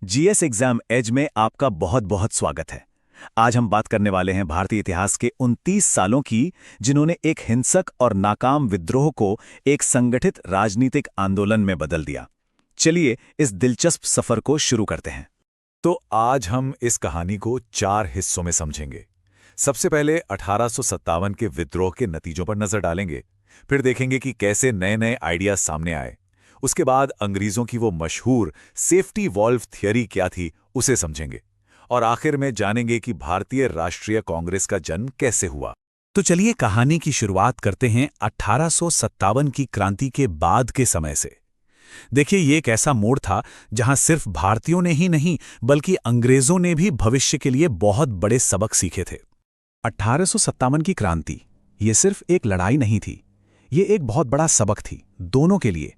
GS exam as में आपका बहुत बहुत स्वागत है। आज हम बात करने वाले हैं भारतीय इतिहास के 29 सालों की, जिन्होंने एक हिंसक और नाकाम विद्रोह को एक संगठित राजनीतिक आंदोलन में बदल दिया। चलिए इस दिलचस्प सफर को शुरू करते हैं। तो आज हम इस कहानी को 4 हिस्सों में समझेंगे। सबसे पहले 1857 के विद्रोह के नतीजों पर नजर डालेंगे, फिर देखेंगे कि कैसे नए नए आइडियाज सामने आए। उसके बाद अंग्रेजों की वो मशहूर सेफ्टी वॉल्व थियरी क्या थी उसे समझेंगे, और आखिर में जानेंगे कि भारतीय राष्ट्रीय कांग्रेस का जन्म कैसे हुआ। तो चलिए कहानी की शुरुआत करते हैं 1857 की क्रांति के बाद के समय से। देखिए, ये एक ऐसा मोड़ था जहां सिर्फ भारतीयों ने ही नहीं बल्कि अंग्रेजों ने भी भविष्य के लिए बहुत बड़े सबक सीखे थे। 1857 की क्रांति ये सिर्फ एक लड़ाई नहीं थी, ये एक बहुत बड़ा सबक थी दोनों के लिए।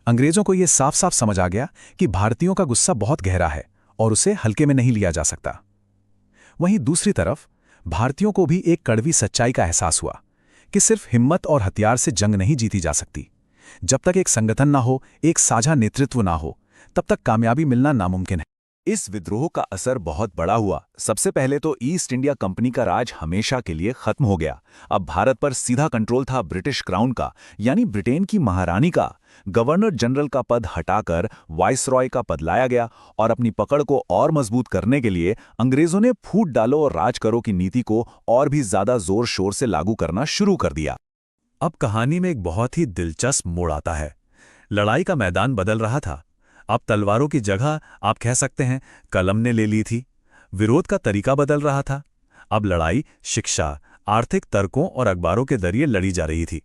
अंग्रेजों को ये साफ साफ समझ आ गया कि भारतीयों का गुस्सा बहुत गहरा है और उसे हल्के में नहीं लिया जा सकता। वहीं दूसरी तरफ भारतीयों को भी एक कड़वी सच्चाई का एहसास हुआ कि सिर्फ हिम्मत और हथियार से जंग नहीं जीती जा सकती। जब तक एक संगठन ना हो, एक साझा नेतृत्व ना हो, तब तक कामयाबी मिलना नामुमकिन है। इस विद्रोह का असर बहुत बड़ा हुआ। सबसे पहले तो ईस्ट इंडिया कंपनी का राज हमेशा के लिए खत्म हो गया। अब भारत पर सीधा कंट्रोल था ब्रिटिश क्राउन का, यानी ब्रिटेन की महारानी का। गवर्नर जनरल का पद हटाकर वाइसरॉय का पद लाया गया, और अपनी पकड़ को और मजबूत करने के लिए अंग्रेजों ने फूट डालो और राज करो की नीति को और भी ज्यादा जोर शोर से लागू करना शुरू कर दिया। अब कहानी में एक बहुत ही दिलचस्प मोड़ आता है। लड़ाई का मैदान बदल रहा था। अब तलवारों की जगह आप कह सकते हैं कलम ने ले ली थी। विरोध का तरीका बदल रहा था। अब लड़ाई शिक्षा, आर्थिक तर्कों और अखबारों के जरिए लड़ी जा रही थी।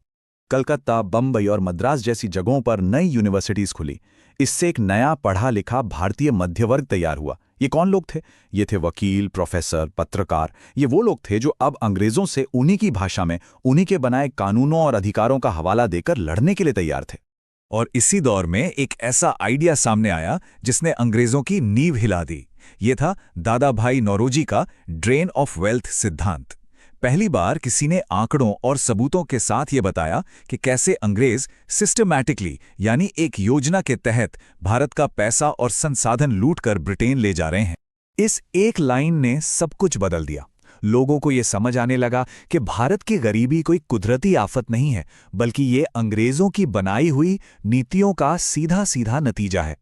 कलकत्ता, बंबई और मद्रास जैसी जगहों पर नई यूनिवर्सिटीज खुली। इससे एक नया पढ़ा लिखा भारतीय मध्यवर्ग तैयार हुआ। ये कौन लोग थे? ये थे वकील, प्रोफेसर, पत्रकार। ये वो लोग थे जो अब अंग्रेजों से उन्हीं की भाषा में, उन्हीं के बनाए कानूनों और अधिकारों का हवाला देकर लड़ने के लिए तैयार थे। और इसी दौर में एक ऐसा आइडिया सामने आया जिसने अंग्रेजों की नींव हिला दी। ये था दादा भाई नौरोजी का ड्रेन ऑफ वेल्थ सिद्धांत। पहली बार किसी ने आंकड़ों और सबूतों के साथ ये बताया कि कैसे अंग्रेज सिस्टमैटिकली, यानी एक योजना के तहत, भारत का पैसा और संसाधन लूटकर ब्रिटेन ले जा रहे हैं। इस एक लाइन ने सब कुछ बदल दिया। लोगों को ये समझ आने लगा कि भारत की गरीबी कोई कुदरती आफत नहीं है, बल्कि ये अंग्रेजों की बनाई हुई नीतियों का सीधा सीधा नतीजा है।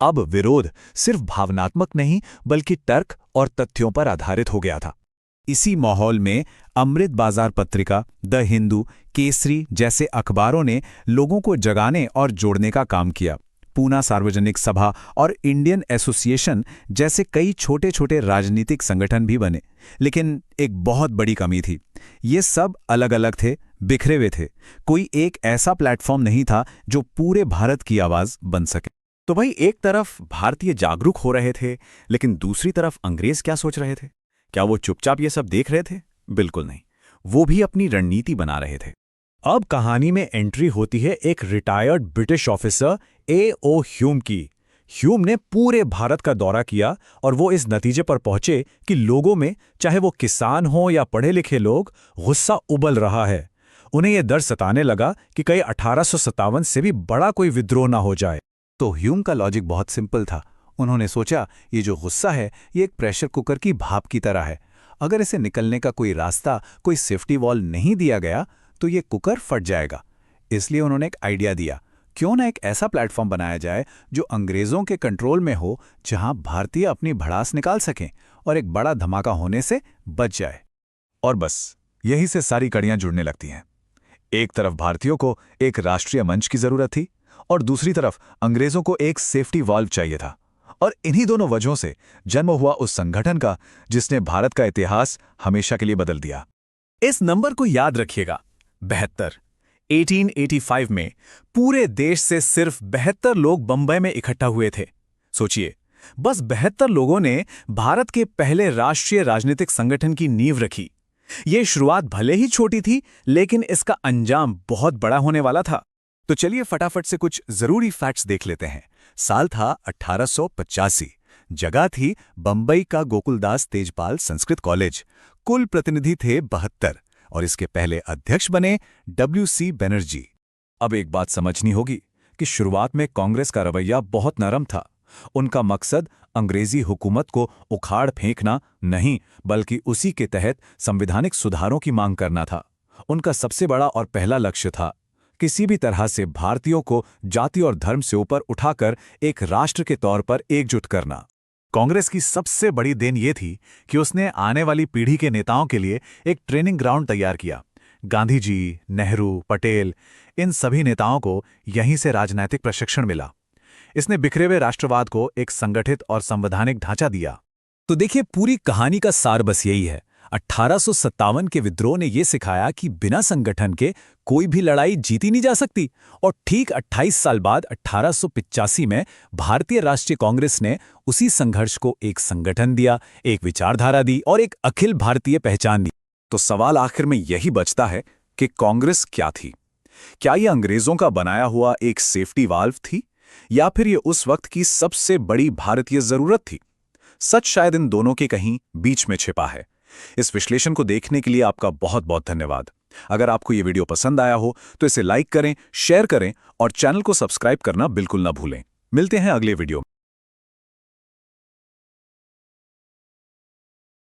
अब विरोध सिर्फ भावनात्मक नहीं बल्कि तर्क और तथ्यों पर आधारित हो गया था। इसी माहौल में अमृत बाजार पत्रिका, द हिंदू, केसरी जैसे अखबारों ने लोगों को जगाने और जोड़ने का काम किया। पूना सार्वजनिक सभा और इंडियन एसोसिएशन जैसे कई छोटे छोटे राजनीतिक संगठन भी बने। लेकिन एक बहुत बड़ी कमी थी, ये सब अलग अलग थे, बिखरे हुए थे। कोई एक ऐसा प्लेटफॉर्म नहीं था जो पूरे भारत की आवाज बन सके। तो भाई, एक तरफ भारतीय जागरूक हो रहे थे, लेकिन दूसरी तरफ अंग्रेज क्या सोच रहे थे? क्या वो चुपचाप ये सब देख रहे थे? बिल्कुल नहीं, वो भी अपनी रणनीति बना रहे थे। अब कहानी में एंट्री होती है एक retired British officer A.O. Hume की। ह्यूम ने पूरे भारत का दौरा किया और वो इस नतीजे पर पहुंचे कि लोगों में, चाहे वो किसान हो या पढ़े लिखे लोग, गुस्सा उबल रहा है। उन्हें यह डर सताने लगा कि कहीं 1857 से भी बड़ा कोई विद्रोह ना हो जाए। तो ह्यूम का लॉजिक बहुत सिंपल था। उन्होंने सोचा, ये जो गुस्सा है ये एक प्रेशर कुकर की भाप की तरह है। अगर इसे निकलने का कोई रास्ता, कोई सेफ्टी वॉल नहीं दिया गया तो ये कुकर फट जाएगा। इसलिए उन्होंने एक आइडिया दिया, क्यों ना एक ऐसा प्लेटफॉर्म बनाया जाए जो अंग्रेजों के कंट्रोल में हो, जहां भारतीय अपनी भड़ास निकाल सकें और एक बड़ा धमाका होने से बच जाए। और बस यहीं से सारी कड़ियां जुड़ने लगती हैं। एक तरफ भारतीयों को एक राष्ट्रीय मंच की जरूरत थी और दूसरी तरफ अंग्रेजों को एक सेफ्टी वाल्व चाहिए था। और इन्हीं दोनों वजहों से जन्म हुआ उस संगठन का जिसने भारत का इतिहास हमेशा के लिए बदल दिया। इस नंबर को याद रखिएगा, 72। 1885 में पूरे देश से सिर्फ 72 लोग बंबई में इकट्ठा हुए थे। सोचिए, बस 72 लोगों ने भारत के पहले राष्ट्रीय राजनीतिक संगठन की नींव रखी। ये शुरुआत भले ही छोटी थी, लेकिन इसका अंजाम बहुत बड़ा होने वाला था। तो चलिए फटाफट से कुछ जरूरी फैक्ट्स देख लेते हैं। साल था 1885। जगह थी बंबई का गोकुलदास तेजपाल संस्कृत कॉलेज। कुल प्रतिनिधि थे 72 और इसके पहले अध्यक्ष बने WC बनर्जी। अब एक बात समझनी होगी कि शुरुआत में कांग्रेस का रवैया बहुत नरम था। उनका मकसद अंग्रेजी हुकूमत को उखाड़ फेंकना नहीं, बल्कि उसी के तहत संवैधानिक सुधारों की मांग करना था। उनका सबसे बड़ा और पहला लक्ष्य था किसी भी तरह से भारतीयों को जाति और धर्म से ऊपर उठाकर एक राष्ट्र के तौर पर एकजुट करना। कांग्रेस की सबसे बड़ी देन ये थी कि उसने आने वाली पीढ़ी के नेताओं के लिए एक ट्रेनिंग ग्राउंड तैयार किया। गांधी जी, नेहरू, पटेल, इन सभी नेताओं को यहीं से राजनैतिक प्रशिक्षण मिला। इसने बिखरे हुए राष्ट्रवाद को एक संगठित और संवैधानिक ढांचा दिया। तो देखिए, पूरी कहानी का सार बस यही है। 1857 के विद्रोह ने यह सिखाया कि बिना संगठन के कोई भी लड़ाई जीती नहीं जा सकती। और ठीक 28 साल बाद 1885 में भारतीय राष्ट्रीय कांग्रेस ने उसी संघर्ष को एक संगठन दिया, एक विचारधारा दी और एक अखिल भारतीय पहचान दी। तो सवाल आखिर में यही बचता है कि कांग्रेस क्या थी? क्या ये अंग्रेजों का बनाया हुआ एक सेफ्टी वाल्व थी, या फिर ये उस वक्त की सबसे बड़ी भारतीय जरूरत थी? सच शायद इन दोनों के कहीं बीच में छिपा है। इस विश्लेषण को देखने के लिए आपका बहुत बहुत धन्यवाद। अगर आपको ये वीडियो पसंद आया हो तो इसे लाइक करें, शेयर करें और चैनल को सब्सक्राइब करना बिल्कुल ना भूलें। मिलते हैं अगले वीडियो में।